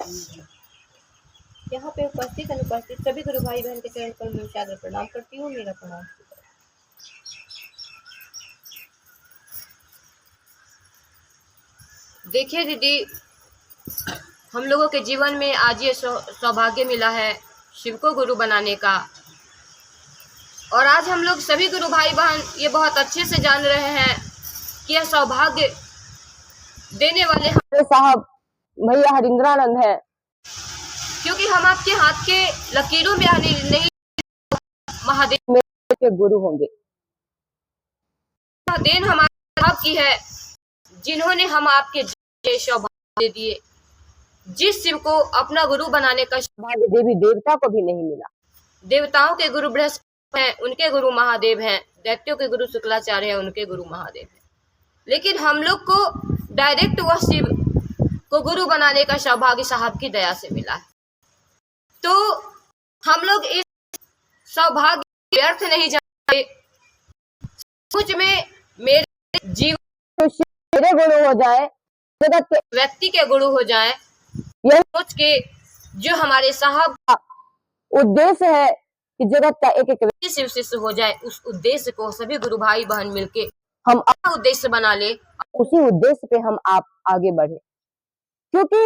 यहाँ पे उपस्थित अनुपस्थित सभी गुरु भाई बहन के चरण कमल में सादर प्रणाम करती हूँ। मेरा प्रणाम। देखिए दीदी, हम लोगों के जीवन में आज ये सौभाग्य मिला है शिव को गुरु बनाने का, और आज हम लोग सभी गुरु भाई बहन ये बहुत अच्छे से जान रहे हैं कि यह सौभाग्य देने वाले हमारे साहब भैया हरिंद्रानंद है, क्योंकि हम आपके हाथ के लकीरों में नहीं महादेव के गुरु होंगे। देन हमारे साहब की है, जिन्होंने हम आपके सौभाग्य दे दिए। जिस शिव को अपना गुरु बनाने का सौभाग्य देवी देवता को भी नहीं मिला। देवताओं के गुरु बृहस्पति हैं, उनके गुरु महादेव हैं। दैत्यों के गुरु शुक्राचार्य हैं, उनके गुरु महादेव हैं। लेकिन हम लोग को डायरेक्ट वह शिव को गुरु बनाने का सौभाग्य साहब की दया से मिला है। तो हम लोग इस सौभाग्य व्यर्थ नहीं जाते। कुछ में मेरे जीवन मेरे गुरु हो जाए, जगत के व्यक्ति के गुरु हो जाए, यह सोच के जो हमारे साहब का उद्देश्य है कि जगत का एक एक व्यक्ति शिव शिष्य हो जाए, उस उद्देश्य को सभी गुरु भाई बहन मिलके हम अपना उद्देश्य बना ले, उसी उद्देश्य पे हम आप आगे बढ़े। क्योंकि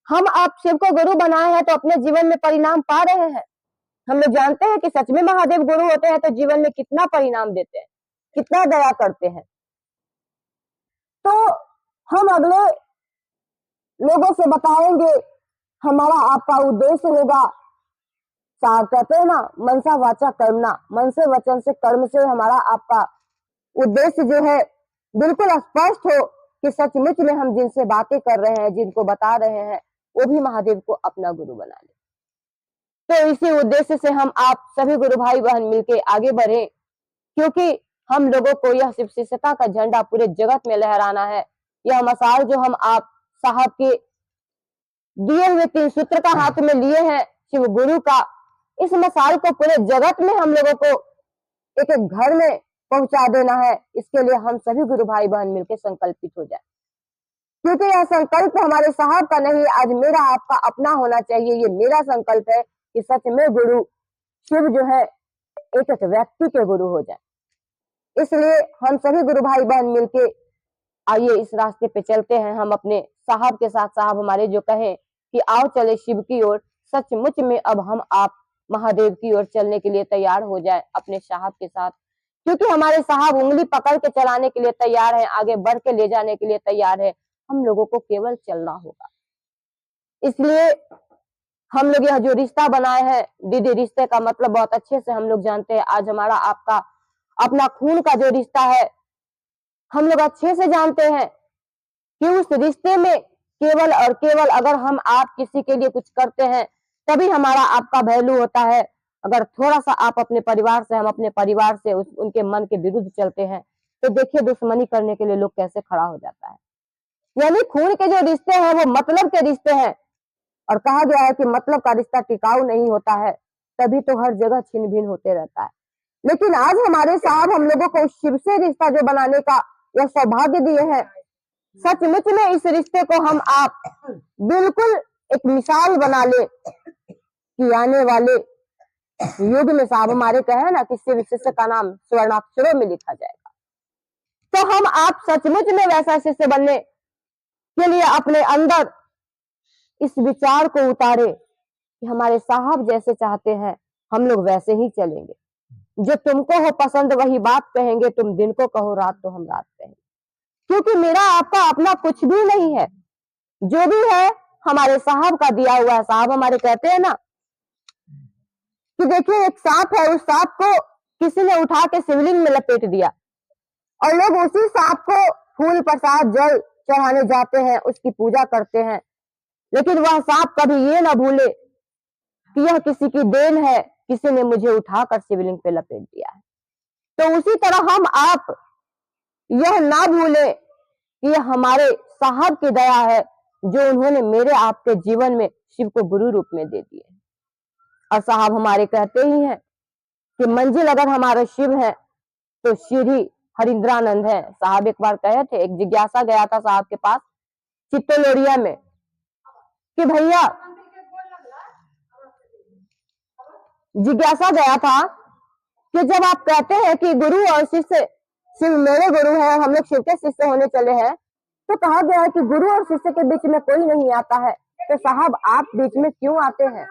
हम आप शिव को गुरु बनाए हैं तो अपने जीवन में परिणाम पा रहे हैं। हम लोग जानते हैं कि सच में महादेव गुरु होते हैं तो जीवन में कितना परिणाम देते हैं, कितना दया करते हैं। तो हम अगले लोगों से बताएंगे, हमारा आपका उद्देश्य होगा। सार कहते हैं ना, मनसा वाचा कर्मणा, मन से वचन से कर्म से हमारा आपका उद्देश्य जो है बिल्कुल स्पष्ट हो कि सचमुच में हम जिनसे बातें कर रहे हैं, जिनको बता रहे हैं, वो भी महादेव को अपना गुरु बना ले। तो इसी उद्देश्य से हम आप सभी गुरु भाई बहन मिलके आगे बढ़े, क्योंकि हम लोगों को यह शिव शिष्यता का झंडा पूरे जगत में लहराना है। यह मसाल जो हम आप साहब के दिए हुए 3 सूत्र का हाथ में लिए हैं शिव गुरु का, इस मसाल को पूरे जगत में हम लोगों को एक एक घर में पहुंचा देना है। इसके लिए हम सभी गुरु भाई बहन मिलकर संकल्पित हो जाए, क्योंकि यह संकल्प हमारे साहब का नहीं, आज मेरा आपका अपना होना चाहिए। ये मेरा संकल्प है कि सच में गुरु शिव जो है एक एक व्यक्ति के गुरु हो जाए। इसलिए हम सभी गुरु भाई बहन मिलके आइए इस रास्ते पे चलते हैं। हम अपने साहब के साथ, साहब हमारे जो कहें कि आओ चले शिव की ओर, सचमुच में अब हम आप महादेव की ओर चलने के लिए तैयार हो जाए अपने साहब के साथ, क्योंकि हमारे साहब उंगली पकड़ के चलाने के लिए तैयार है, आगे बढ़ के ले जाने के लिए तैयार है। हम लोगों को केवल चलना होगा। इसलिए हम लोग यह जो रिश्ता बनाए हैं, दीदी रिश्ते का मतलब बहुत अच्छे से हम लोग जानते हैं। आज हमारा आपका अपना खून का जो रिश्ता है, हम लोग अच्छे से जानते हैं कि उस रिश्ते में केवल और केवल अगर हम आप किसी के लिए कुछ करते हैं तभी हमारा आपका वैल्यू होता है। अगर थोड़ा सा आप अपने परिवार से, हम अपने परिवार से उनके मन के विरुद्ध चलते हैं तो देखिए दुश्मनी करने के लिए लोग कैसे खड़ा हो जाता है। यानी खून के जो रिश्ते हैं वो मतलब के रिश्ते हैं, और कहा गया है कि मतलब का रिश्ता टिकाऊ नहीं होता है, तभी तो हर जगह छिन भिन होते रहता है। लेकिन आज हमारे साहब हम लोगों को शिव से रिश्ता जो बनाने का यह सौभाग्य दिए हैं, सचमुच में इस रिश्ते को हम आप बिल्कुल एक मिसाल बना ले कि आने वाले युग में साहब हमारे कहे ना कि शिव शिष्य का नाम स्वर्णाक्षरों में लिखा जाएगा। तो हम आप सचमुच में वैसा शिष्य बनने के लिए अपने अंदर इस विचार को उतारे कि हमारे साहब जैसे चाहते हैं हम लोग वैसे ही चलेंगे। जो तुमको हो पसंद वही बात कहेंगे, तुम दिन को कहो रात तो हम रात कहेंगे। क्योंकि मेरा आपका अपना कुछ भी नहीं है, जो भी है हमारे साहब का दिया हुआ है। साहब हमारे कहते हैं ना कि देखिए एक सांप है, उस सांप को किसी ने उठा के शिवलिंग में लपेट दिया और लोग उसी सांप को फूल प्रसाद जल चढ़ाने जाते हैं, उसकी पूजा करते हैं। लेकिन वह सांप कभी ये ना भूले कि यह किसी की देन है, किसी ने मुझे उठाकर शिवलिंग पे लपेट दिया है। तो उसी तरह हम आप यह ना भूले कि यह हमारे साहब की दया है, जो उन्होंने मेरे आपके जीवन में शिव को गुरु रूप में दे दिए। और साहब हमारे कहते ही हैं कि मंजिल अगर हमारे शिव है तो श्री हरिंद्रानंद है। साहब एक बार कहे थे, एक जिज्ञासा गया था साहब के पास चित्तौड़िया में, कि भैया जिज्ञासा गया था कि जब आप कहते हैं कि गुरु और शिष्य शिव मेरे गुरु हैं, हम लोग शिव के शिष्य होने चले हैं, तो कहा गया है कि गुरु और शिष्य के बीच में कोई नहीं आता है, तो साहब आप बीच में क्यों आते हैं?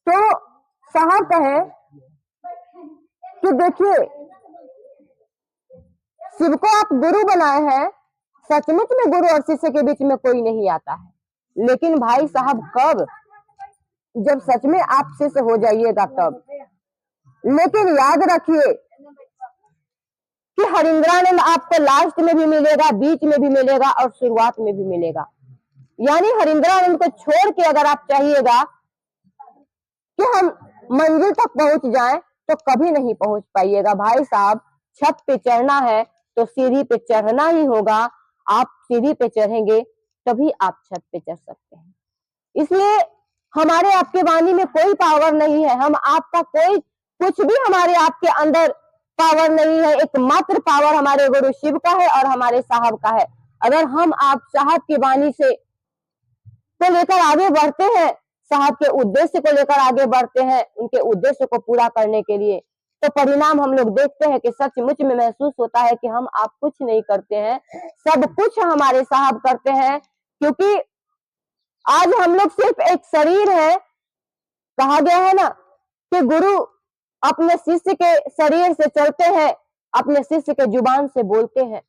तो साहब कहे कि देखिए शिव को आप गुरु बनाए हैं, सचमुच में गुरु और शिष्य के बीच में कोई नहीं आता है, लेकिन भाई साहब कब? जब सच में आप शिष्य हो जाइएगा तब। लेकिन याद रखिए कि हरिंद्रानंद आपको लास्ट में भी मिलेगा, बीच में भी मिलेगा और शुरुआत में भी मिलेगा। यानी हरिंद्रानंद को छोड़ के अगर आप चाहिएगा कि हम मंजिल तक पहुंच जाएं तो कभी नहीं पहुंच पाइएगा भाई साहब। छत पे चढ़ना है तो सीढ़ी पे चढ़ना ही होगा। आप सीढ़ी पे चढ़ेंगे तभी आप छत पे चढ़ सकते हैं। इसलिए हमारे आपके वाणी में कोई पावर नहीं है, हम आपका कोई कुछ भी हमारे आपके अंदर पावर नहीं है। एकमात्र पावर हमारे गुरु शिव का है और हमारे साहब का है। अगर हम आप साहब की वाणी से को लेकर आगे बढ़ते हैं, साहब के उद्देश्य को लेकर आगे बढ़ते हैं, उनके उद्देश्य को पूरा करने के लिए, तो परिणाम हम लोग देखते हैं कि सचमुच में महसूस होता है कि हम आप कुछ नहीं करते हैं, सब कुछ हमारे साहब करते हैं। क्योंकि आज हम लोग सिर्फ एक शरीर है। कहा गया है ना कि गुरु अपने शिष्य के शरीर से चलते हैं, अपने शिष्य के जुबान से बोलते हैं।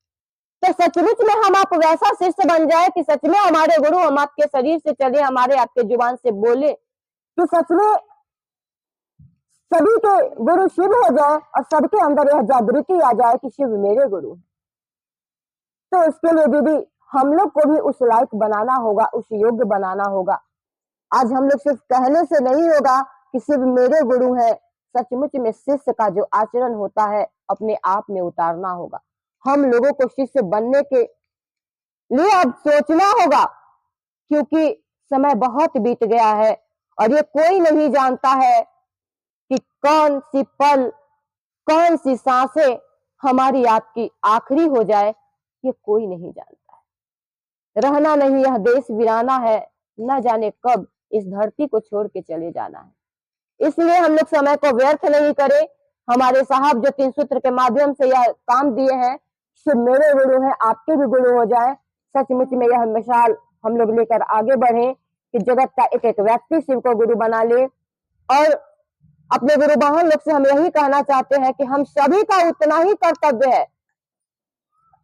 तो सचमुच में हम आप वैसा शिष्य बन जाए कि सच में हमारे गुरु हम आपके शरीर से चले, हमारे आपके जुबान से बोले, कि सच में सभी के गुरु शिव हो जाए और सबके अंदर यह जागृति आ जाए कि शिव मेरे गुरु। तो इसके लिए दीदी हम लोग को भी उस लायक बनाना होगा, उस योग्य बनाना होगा। आज हम लोग सिर्फ कहने से नहीं होगा कि शिव मेरे गुरु है, सचमुच में शिष्य का जो आचरण होता है अपने आप में उतारना होगा। हम लोगों को शिष्य बनने के लिए अब सोचना होगा, क्योंकि समय बहुत बीत गया है और ये कोई नहीं जानता है कि कौन सी पल, कौन सी सांसें हमारी आपकी आखिरी हो जाए, ये कोई नहीं जानता है। रहना नहीं यह देश वीराना है, न जाने कब इस धरती को छोड़ के चले जाना है। इसलिए हम लोग समय को व्यर्थ नहीं करें। हमारे साहब जो 3 सूत्र के माध्यम से यह काम दिए हैं, शिव मेरे गुरु हैं, आपके भी गुरु हो जाए। सचमुच में यह मिसाल हम लोग लेकर आगे बढ़े कि जगत का एक एक व्यक्ति शिव को गुरु बना ले। और अपने गुरु बहन लोग से हम यही कहना चाहते हैं कि हम सभी का उतना ही कर्तव्य है,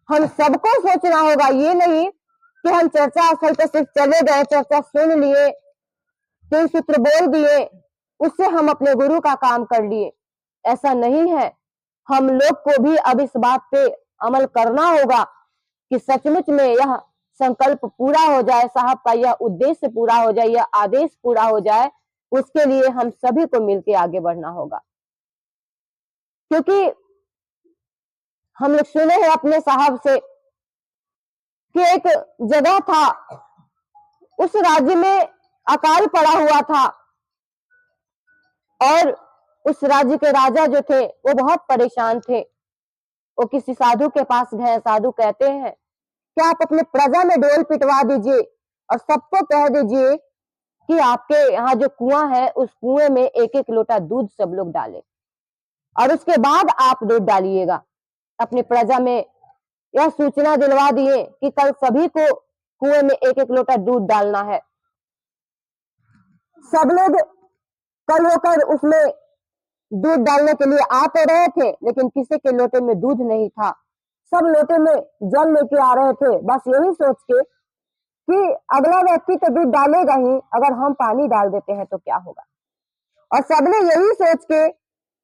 हम सबको सोचना होगा। ये नहीं कि हम चर्चा स्थल पर सिर्फ चले गए, चर्चा सुन लिए, 3 सूत्र बोल दिए, उससे हम अपने गुरु का काम कर लिए, ऐसा नहीं है। हम लोग को भी अब इस बात पे अमल करना होगा कि सचमुच में यह संकल्प पूरा हो जाए, साहब का यह उद्देश्य पूरा हो जाए, यह आदेश पूरा हो जाए। उसके लिए हम सभी को मिलकर आगे बढ़ना होगा। क्योंकि हम लोग सुने हैं अपने साहब से कि एक जगह था, उस राज्य में अकाल पड़ा हुआ था और उस राज्य के राजा जो थे वो बहुत परेशान थे। वो किसी साधु के पास गए। साधु कहते हैं कि आप अपने प्रजा में डोल पिटवा दीजिए और सबको कह दीजिए कि आपके यहाँ जो कुआं है उस कुएं में 1-1 लोटा दूध सब लोग डालें और उसके बाद आप दूध डालिएगा। अपने प्रजा में यह सूचना दिलवा दिए कि कल सभी को कुएं में 1-1 लोटा दूध डालना है। सब लोग कल होकर उसमें दूध डालने के लिए आ तो रहे थे, लेकिन किसी के लोटे में दूध नहीं था। सब लोटे में जल लेके आ रहे थे, बस यही सोच के कि अगला व्यक्ति तो दूध डालेगा ही, अगर हम पानी डाल देते हैं तो क्या होगा। और सबने यही सोच के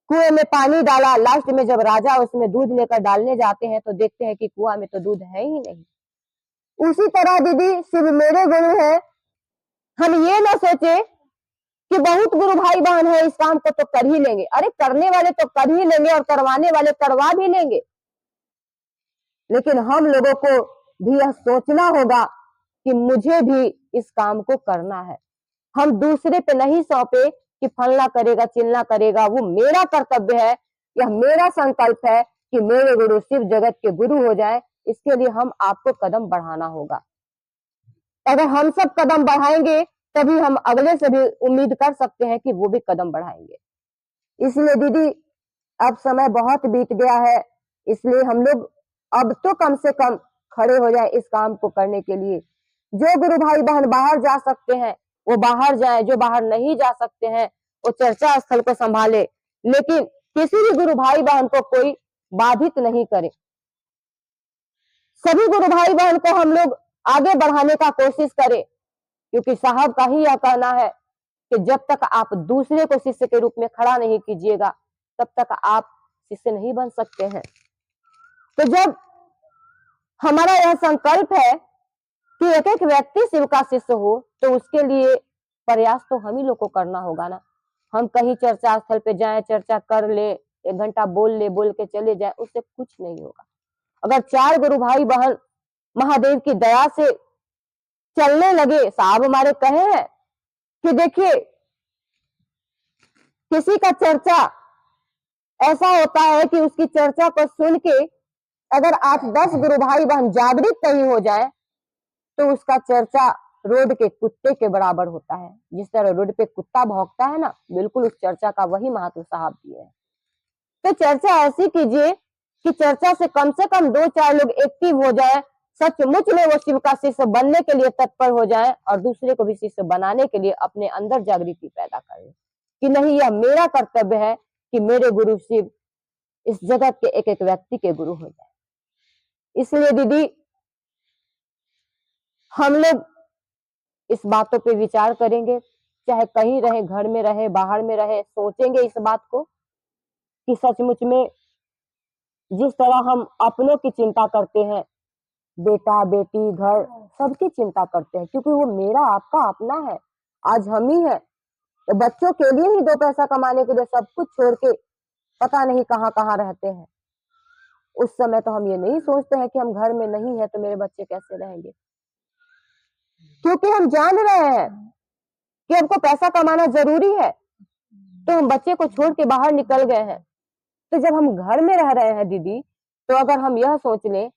कुएं में पानी डाला। लास्ट में जब राजा उसमें दूध लेकर डालने जाते हैं तो देखते हैं कि कुआं में तो दूध है ही नहीं। उसी तरह दीदी शिव मेरे गुरु है। हम ये ना सोचे कि बहुत गुरु भाई बहन है, इस काम को तो कर ही लेंगे। अरे करने वाले तो कर ही लेंगे और करवाने वाले करवा भी लेंगे, लेकिन हम लोगों को भी यह सोचना होगा कि मुझे भी इस काम को करना है। हम दूसरे पे नहीं सौंपे कि फलना करेगा चिलना करेगा, वो मेरा कर्तव्य है। यह मेरा संकल्प है कि मेरे गुरु शिव जगत के गुरु हो जाए। इसके लिए हम आपको कदम बढ़ाना होगा। अगर हम सब कदम बढ़ाएंगे तभी हम अगले से भी उम्मीद कर सकते हैं कि वो भी कदम बढ़ाएंगे। इसलिए दीदी अब समय बहुत बीत गया है, इसलिए हम लोग अब तो कम से कम खड़े हो जाए इस काम को करने के लिए। जो गुरु भाई बहन बाहर जा सकते हैं वो बाहर जाए, जो बाहर नहीं जा सकते हैं वो चर्चा स्थल को संभाले, लेकिन किसी भी गुरु भाई बहन को कोई बाधित नहीं करे। सभी गुरु भाई बहन को हम लोग आगे बढ़ाने का कोशिश करें, क्योंकि साहब का ही यह कहना है कि जब तक आप दूसरे को शिष्य के रूप में खड़ा नहीं कीजिएगा तब तक आप शिष्य नहीं बन सकते हैं। तो जब हमारा यह संकल्प है कि एक एक व्यक्ति शिव का शिष्य हो, तो उसके लिए प्रयास तो हम ही लोग को करना होगा ना। हम कहीं चर्चा स्थल पे जाएं, चर्चा कर ले, 1 घंटा बोल के चले जाएं, उससे कुछ नहीं होगा। अगर 4 गुरु भाई बहन महादेव की दया से चलने लगे, साहब हमारे कहे हैं कि देखिए किसी का चर्चा ऐसा होता है कि उसकी चर्चा को सुन के अगर 8-10 गुरु भाई बहन जागृत नहीं हो जाए तो उसका चर्चा रोड के कुत्ते के बराबर होता है। जिस तरह रोड पे कुत्ता भौंकता है ना, बिल्कुल उस चर्चा का वही महत्व साहब दिए है। तो चर्चा ऐसी कीजिए कि चर्चा से कम 2-4 लोग एक्टिव हो जाए, सचमुच में वो शिव का शिष्य बनने के लिए तत्पर हो जाए और दूसरे को भी शिष्य बनाने के लिए अपने अंदर जागृति पैदा करें कि नहीं, यह मेरा कर्तव्य है कि मेरे गुरु शिव इस जगत के एक एक व्यक्ति के गुरु हो जाए। इसलिए दीदी हम लोग इस बातों पे विचार करेंगे, चाहे कहीं रहे, घर में रहे, बाहर में रहे, सोचेंगे इस बात को कि सचमुच में जिस तरह हम अपनों की चिंता करते हैं, बेटा बेटी घर सबकी चिंता करते हैं, क्योंकि वो मेरा आपका अपना है, आज हम ही है। तो बच्चों के लिए ही 2 पैसा कमाने के लिए सब कुछ छोड़ के पता नहीं कहाँ कहाँ रहते हैं। उस समय तो हम ये नहीं सोचते हैं कि हम घर में नहीं है तो मेरे बच्चे कैसे रहेंगे, क्योंकि हम जान रहे हैं कि हमको पैसा कमाना जरूरी है, तो हम बच्चे को छोड़ के बाहर निकल गए हैं। तो जब हम घर में रह रहे हैं दीदी, तो अगर हम यह सोच लें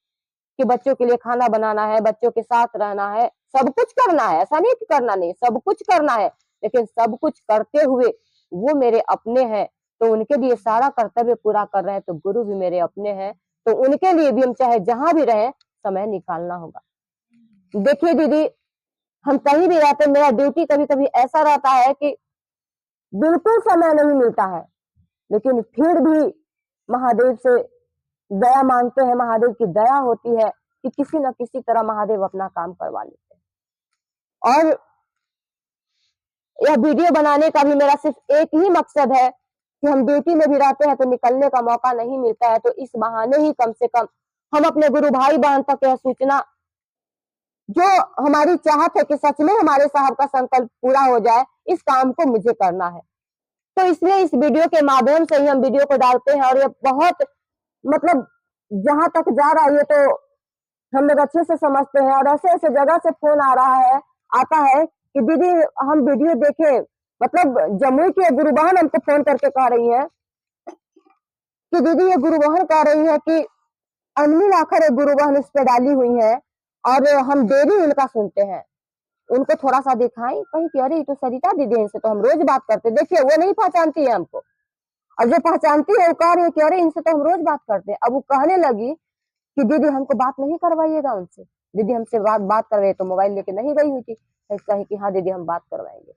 कि बच्चों के लिए खाना बनाना है, बच्चों के साथ रहना है, सब कुछ करना है, ऐसा नहीं कि करना नहीं, सब कुछ करना है, लेकिन सब कुछ करते हुए वो मेरे अपने हैं तो उनके लिए सारा कर्तव्य पूरा कर रहे हैं, तो गुरु भी मेरे अपने हैं, तो उनके लिए भी हम चाहे जहां भी रहे समय निकालना होगा। देखिए दीदी, हम कहीं भी रहते, मेरा ड्यूटी कभी कभी ऐसा रहता है कि बिल्कुल समय नहीं मिलता है, लेकिन फिर भी महादेव से दया मांगते हैं, महादेव की दया होती है कि किसी न किसी तरह महादेव अपना काम करवा लेते हैं। और यह वीडियो बनाने का भी मेरा सिर्फ एक ही मकसद है कि हम ड्यूटी में भी रहते हैं तो निकलने का मौका नहीं मिलता है, तो इस बहाने ही कम से कम हम अपने गुरु भाई बहन तक यह सूचना, जो हमारी चाहत है कि सच में हमारे साहब का संकल्प पूरा हो जाए, इस काम को मुझे करना है। तो इसलिए इस वीडियो के माध्यम से ही हम वीडियो को डालते हैं, और ये बहुत मतलब जहां तक जा रहा है ये तो हम लोग अच्छे से समझते हैं। और ऐसे ऐसे जगह से फोन आता है कि दीदी हम वीडियो देखे, मतलब जमुई की गुरु बहन हमको फोन करके कह रही है कि दीदी ये गुरु बहन कह रही है कि अनमिल आखिर एक गुरु बहन इस पे डाली हुई है और हम डेली इनका सुनते हैं, उनको थोड़ा सा दिखाई, कहीं कि अरे ये तो सरिता दीदी, इनसे तो हम रोज बात करते। देखिए वो नहीं पहचानती है हमको, और जो पहचानती है वो कह रही है कि अरे इनसे तो हम रोज बात करते हैं। अब वो कहने लगी कि दीदी हमको बात नहीं करवाइएगा उनसे, दीदी हमसे बात करवाइए, तो मोबाइल लेके नहीं गई हुई थी, कही कि हाँ दीदी हम बात करवाएंगे।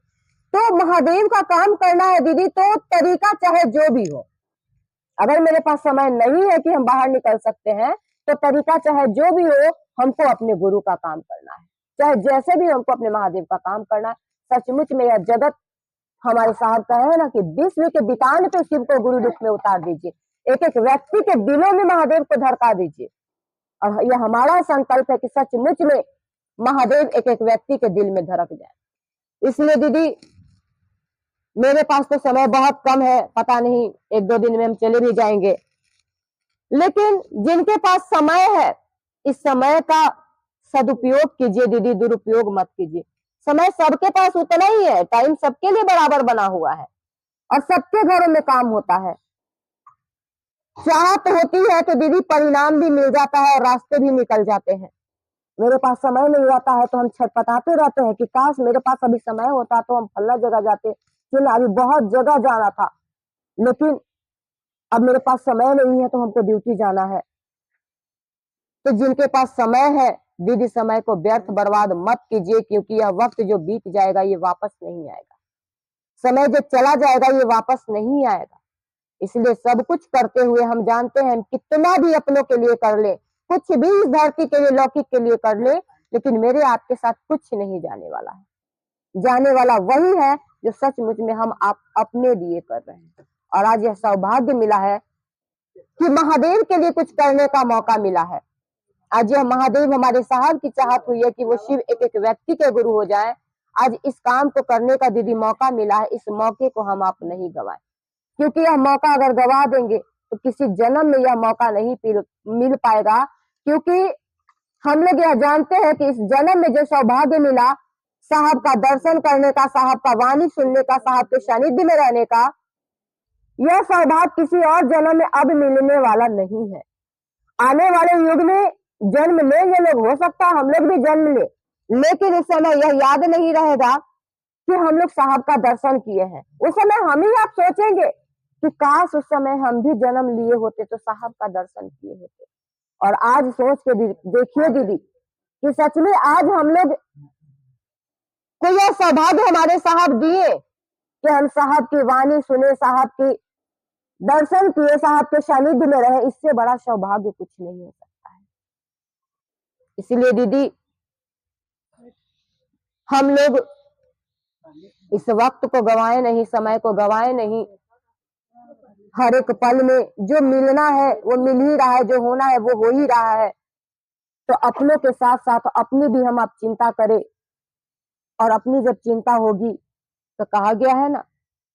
तो महादेव का काम करना है दीदी, तो तरीका चाहे जो भी हो, अगर मेरे पास समय नहीं है कि हम बाहर निकल सकते हैं, तो तरीका चाहे जो भी हो, हमको अपने गुरु का काम करना है, चाहे जैसे भी हमको अपने महादेव का काम करना है। सचमुच में यह जगत, हमारे साहब का है ना कि विश्व के वितान पे शिव को गुरु रूप में उतार दीजिए, एक एक व्यक्ति के दिलों में महादेव को धड़का दीजिए, और यह हमारा संकल्प है कि सचमुच में महादेव एक एक व्यक्ति के दिल में धड़क जाए। इसलिए दीदी मेरे पास तो समय बहुत कम है, पता नहीं 1-2 दिन में हम चले भी जाएंगे, लेकिन जिनके पास समय है इस समय का सदुपयोग कीजिए दीदी, दुरुपयोग मत कीजिए। समय सबके पास उतना ही है, टाइम सबके लिए बराबर बना हुआ है और सबके घरों में काम होता है। चाहत होती है तो दीदी परिणाम भी मिल जाता है और रास्ते भी निकल जाते हैं। मेरे पास समय नहीं रहता है तो हम छटपटाते रहते हैं कि काश मेरे पास अभी समय होता तो हम फला जगह जाते, चलो अभी बहुत जगह जाना था, लेकिन अब मेरे पास समय नहीं है तो हमको ड्यूटी जाना है। तो जिनके पास समय है दीदी, समय को व्यर्थ बर्बाद मत कीजिए, क्योंकि यह वक्त जो बीत जाएगा ये वापस नहीं आएगा। समय जो चला जाएगा ये वापस नहीं आएगा। इसलिए सब कुछ करते हुए हम जानते हैं कितना भी अपनों के लिए कर ले, कुछ भी इस धरती के लिए लौकिक के लिए कर ले, लेकिन मेरे आपके साथ कुछ नहीं जाने वाला है। जाने वाला वही है जो सचमुच में हम आप अपने लिए कर रहे हैं। और आज यह सौभाग्य मिला है कि महादेव के लिए कुछ करने का मौका मिला है। आज यह महादेव हमारे साहब की चाहत हुई है कि वो शिव एक एक व्यक्ति के गुरु हो जाए। आज इस काम को करने का दीदी मौका मिला है, इस मौके को हम आप नहीं गवाएं, क्योंकि यह मौका अगर गवा देंगे तो किसी जन्म में यह मौका नहीं मिल पाएगा। क्योंकि हम लोग यह जानते हैं कि इस जन्म में जो सौभाग्य मिला साहब का दर्शन करने का, साहब का वाणी सुनने का, साहब के सानिध्य में रहने का, यह सौभाग्य किसी और जन्म में अब मिलने वाला नहीं है। आने वाले युग में जन्म ले ये लोग, हो सकता है हम लोग भी जन्म ले, लेकिन इस समय यह याद नहीं रहेगा कि हम लोग साहब का दर्शन किए हैं। उस समय हम ही आप सोचेंगे कि काश उस समय हम भी जन्म लिए होते तो साहब का दर्शन किए होते। और आज सोच के देखिए दीदी कि सच में आज हम लोग को यह सौभाग्य हमारे साहब दिए कि हम साहब की वाणी सुने, साहब की दर्शन किए, साहब के सानिध्य में रहे। इससे बड़ा सौभाग्य कुछ नहीं हो सकता है। इसलिए दीदी हम लोग इस वक्त को गवाए नहीं, समय को गवाए नहीं। हर एक पल में जो मिलना है वो मिल ही रहा है, जो होना है वो हो ही रहा है। तो अपनों के साथ साथ अपनी भी हम आप चिंता करें। और अपनी जब चिंता होगी तो कहा गया है ना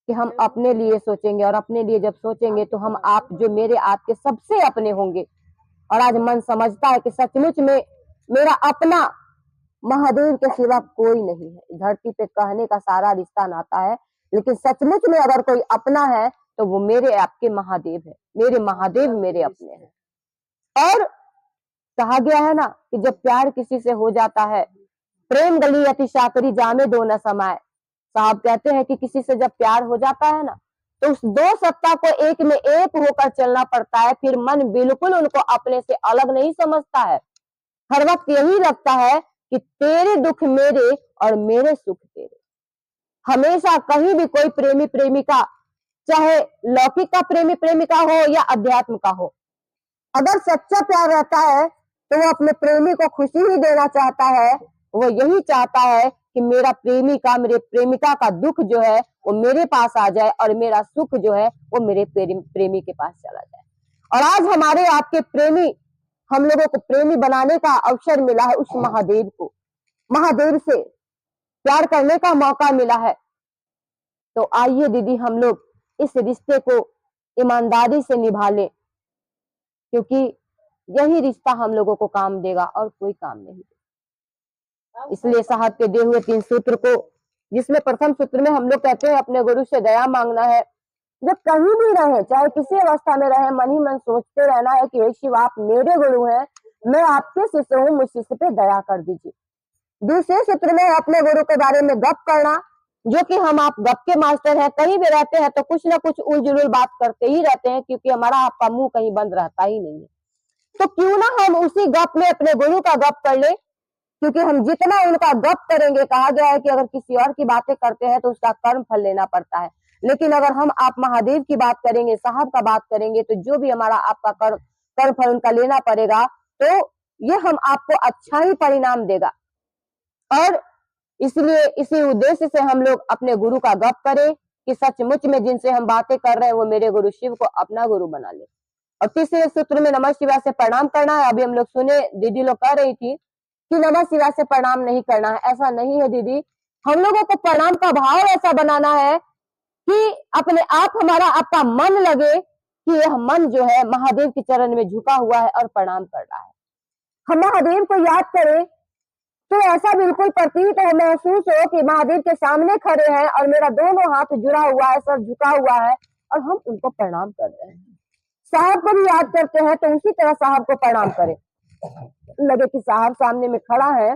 कि हम अपने लिए सोचेंगे, और अपने लिए जब सोचेंगे तो हम आप जो मेरे आपके सबसे अपने होंगे। और आज मन समझता है कि सचमुच में मेरा अपना महादेव के सिवा कोई नहीं है। धरती पे कहने का सारा रिश्ता नाता है, लेकिन सचमुच में अगर कोई अपना है तो वो मेरे आपके महादेव है। मेरे महादेव मेरे अपने हैं। और कहा गया है ना कि जब प्यार किसी से हो जाता है, प्रेम गली अति साकरी जामे दो न समाए। साहब कहते हैं कि किसी से जब प्यार हो जाता है ना तो उस दो सत्ता को एक में एक होकर चलना पड़ता है। फिर मन बिल्कुल उनको अपने से अलग नहीं समझता है। हर वक्त यही लगता है कि तेरे दुख मेरे और मेरे सुख तेरे। हमेशा कहीं भी कोई प्रेमी प्रेमिका, चाहे लौकिक का प्रेमी प्रेमिका हो या अध्यात्म का हो, अगर सच्चा प्यार रहता है तो वो अपने प्रेमी को खुशी ही देना चाहता है। वो यही चाहता है कि मेरा प्रेमी का, मेरे प्रेमिका का दुख जो है वो मेरे पास आ जाए और मेरा सुख जो है वो मेरे प्रेमी के पास चला जाए। और आज हमारे आपके प्रेमी, हम लोगों को प्रेमी बनाने का अवसर मिला है। उस महादेव को, महादेव से प्यार करने का मौका मिला है। तो आइए दीदी हम लोग इस रिश्ते को ईमानदारी से निभा लें, क्योंकि यही रिश्ता हम लोगों को काम देगा और कोई काम नहीं देगा। इसलिए साहब के दिए हुए 3 सूत्र को, जिसमें प्रथम सूत्र में हम लोग कहते हैं अपने गुरु से दया मांगना है। जब कहीं भी रहे, चाहे किसी अवस्था में रहे, मन ही मन सोचते रहना है कि हे शिव आप मेरे गुरु हैं, मैं आपके शिष्य हूँ, मुझ शिष्य पे दया कर दीजिए। दूसरे सूत्र में अपने गुरु के बारे में गप करना, जो कि हम आप गप के मास्टर हैं। कहीं भी रहते हैं तो कुछ ना कुछ उलझुल बात करते ही रहते हैं, क्योंकि हमारा आपका मुंह कहीं बंद रहता ही नहीं है। तो क्यों ना हम उसी गप में अपने गुरु का गप कर ले, क्योंकि हम जितना उनका गप करेंगे, कहा गया है कि अगर किसी और की बातें करते हैं तो उसका कर्म फल लेना पड़ता है, लेकिन अगर हम आप महादेव की बात करेंगे, साहब का बात करेंगे, तो जो भी हमारा आपका कर्म फल उनका लेना पड़ेगा, तो ये हम आपको अच्छा ही परिणाम देगा। और इसलिए इसी उद्देश्य से हम लोग अपने गुरु का गप करें कि सचमुच में जिनसे हम बातें कर रहे हैं वो मेरे गुरु शिव को अपना गुरु बना ले। और तीसरे सूत्र में नमः शिवाय से प्रणाम करना है। अभी हम लोग सुने, दीदी लोग कह रही थी कि नमः शिवाय से प्रणाम नहीं करना है। ऐसा नहीं है दीदी, हम लोगों को प्रणाम का भाव ऐसा बनाना है कि अपने आप हमारा आपका मन लगे कि यह मन जो है महादेव के चरण में झुका हुआ है और प्रणाम कर रहा है। हम महादेव को याद करें तो ऐसा बिल्कुल प्रतीत हो, महसूस हो कि महादेव के सामने खड़े हैं और मेरा दोनों हाथ जुड़ा हुआ है, सर झुका हुआ है और हम उनको प्रणाम कर रहे हैं। साहब को भी याद करते हैं तो उसी तरह साहब को प्रणाम करें। लगे कि साहब सामने में खड़ा है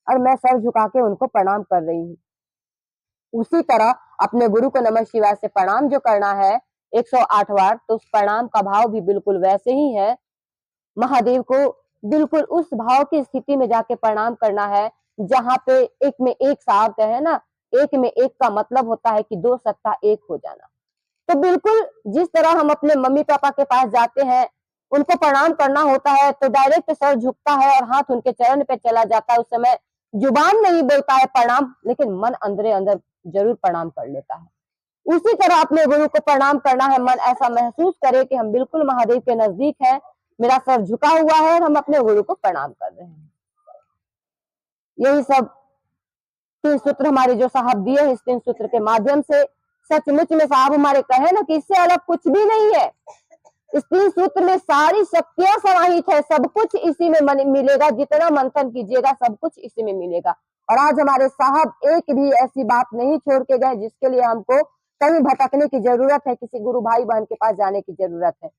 और मैं सर झुका के उनको प्रणाम कर रही हूँ। उसी तरह अपने गुरु को नमः शिवाय से प्रणाम जो करना है 108 बार, तो उस प्रणाम का भाव भी बिल्कुल वैसे ही है। महादेव को बिल्कुल उस भाव की स्थिति में जाके प्रणाम करना है जहां पे एक में एक साहब कहे ना, एक में एक का मतलब होता है कि दो सत्ता एक हो जाना। तो बिल्कुल जिस तरह हम अपने मम्मी पापा के पास जाते हैं, उनको प्रणाम करना होता है तो डायरेक्ट सर झुकता है और हाथ उनके चरण पे चला जाता है। उस समय जुबान नहीं बोलता है प्रणाम, लेकिन मन अंदर अंदर जरूर प्रणाम कर लेता है। उसी तरह अपने गुरु को प्रणाम करना है। मन ऐसा महसूस करे कि हम बिल्कुल महादेव के नजदीक हैं, मेरा सर झुका हुआ है और हम अपने गुरु को प्रणाम कर रहे हैं। यही सब 3 सूत्र हमारे जो साहब दिए हैं, इस 3 सूत्र के माध्यम से सचमुच में साहब हमारे कहे ना कि इससे अलग कुछ भी नहीं है। इस 3 सूत्र में सारी शक्तियां समाहित है, सब कुछ इसी में मिलेगा। जितना मंथन कीजिएगा सब कुछ इसी में मिलेगा। और आज हमारे साहब एक भी ऐसी बात नहीं छोड़ के गए जिसके लिए हमको कहीं भटकने की जरूरत है, किसी गुरु भाई बहन के पास जाने की जरूरत है।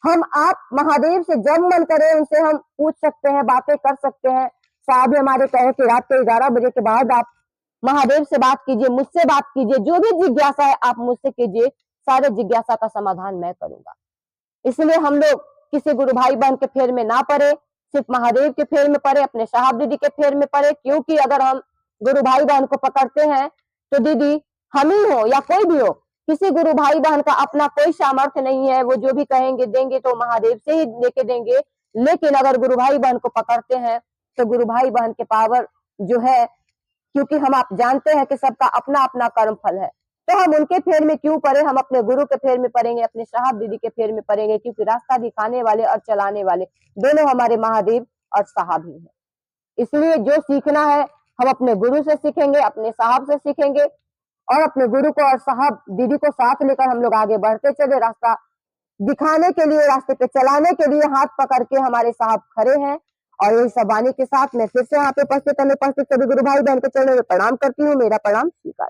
हम आप महादेव से जब मन करे उनसे हम पूछ सकते हैं, बातें कर सकते हैं। साहब हमारे कहे कि रात के 11 बजे के बाद आप महादेव से बात कीजिए, मुझसे बात कीजिए, जो भी जिज्ञासा है आप मुझसे कीजिए, सारे जिज्ञासा का समाधान मैं करूंगा। इसलिए हम लोग किसी गुरु भाई बहन के फेर में ना पड़े, सिर्फ महादेव के फेर में पड़े, अपने साहब दीदी के फेर में पड़े। क्योंकि अगर हम गुरु भाई बहन को पकड़ते हैं तो दीदी हम ही हो या कोई भी हो, किसी गुरु भाई बहन का अपना कोई सामर्थ्य नहीं है। वो जो भी कहेंगे देंगे तो महादेव से ही लेके देंगे। लेकिन अगर गुरु भाई बहन को पकड़ते हैं तो गुरु भाई बहन के पावर जो है, क्योंकि हम आप जानते हैं कि सबका अपना अपना कर्म फल है, तो हम उनके फेर में क्यों पड़े, हम अपने गुरु के फेर में पड़ेंगे, अपने साहब दीदी के फेर में पड़ेंगे। क्योंकि रास्ता दिखाने वाले और चलाने वाले दोनों हमारे महादेव और साहब ही हैं। इसलिए जो सीखना है हम अपने गुरु से सीखेंगे, अपने साहब से सीखेंगे और अपने गुरु को और साहब दीदी को साथ लेकर हम लोग आगे बढ़ते चले। रास्ता दिखाने के लिए, रास्ते पे चलाने के लिए हाथ पकड़ के हमारे साहब खड़े हैं। और यही सब वाणी के साथ मैं फिर से यहाँ पे उपस्थित सभी गुरु भाई बहन के चरणों में प्रणाम करती हूँ। मेरा प्रणाम स्वीकार।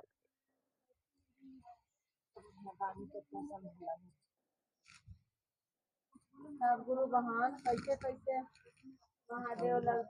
सब गुरु बहान कैसे कैसे महादेव लग